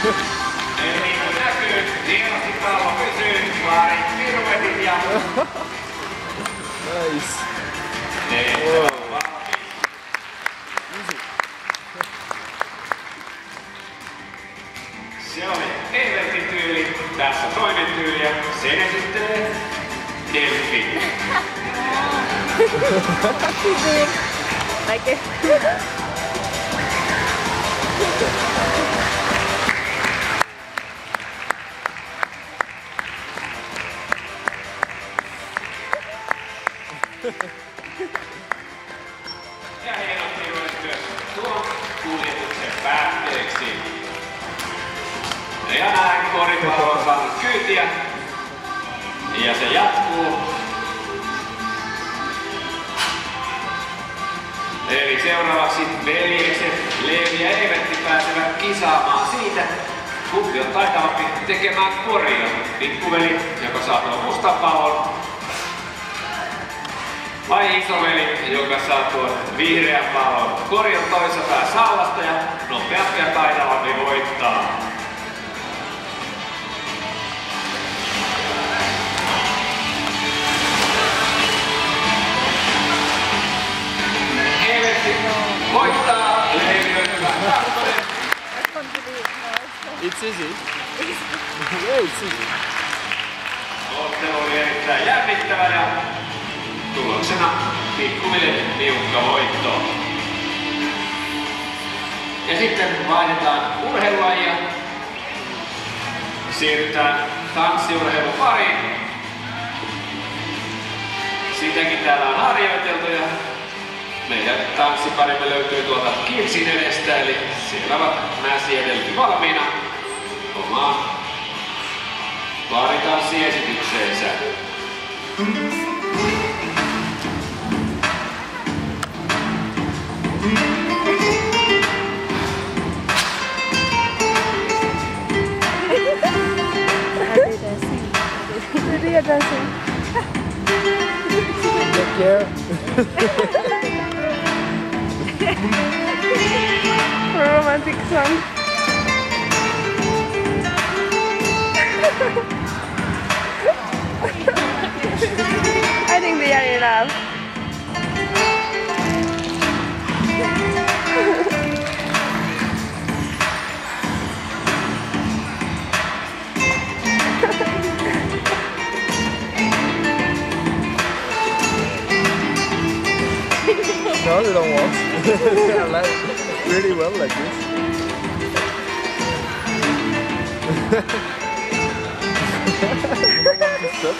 Eli niin kuin näkyy, hienosti pallo pysyy, Laari piruetit ja... Nice. Tehtävä on valmis. Se oli Evertin tyyli, tässä toinen tyyli ja sen esittelee Delfi. Like it. Ja hienosti myös tuon kuljetuksen päätteeksi. Ja näin koripallo on saanut kyytiä. Ja se jatkuu. Eli seuraavaksi veljekset Leevi ja Evertti pääsevät kisaamaan siitä, kumpi on taitavampi tekemään koria. Pikkuveli, joka saa tuon mustan pallon, vai isoveli, joka saa tuon vihreän pallon. Kori on toisessa päässä sallasta ja nopeampi ja taitavampi voittaa. Evertti voittaa, Leevi on hyvä tahtoinen. It's easy. Yeah, it's easy. Ottelu oli erittäin jännittävä ja tuloksena Pikkuveli niukka voitto. Ja sitten vaihdetaan urheilulajia. Siirrytään tanssiurheilun pariin. Sitäkin täällä on harjoiteltu ja meidän tanssiparimme löytyy tuolta Kielsin edestä, eli siellä ovat mäsiedellyt valmiina omaan paritanssiesitykseensä. Take care. Romantic song. I think they are in love. No, they don't want. I like really well like this. You don't want to stop.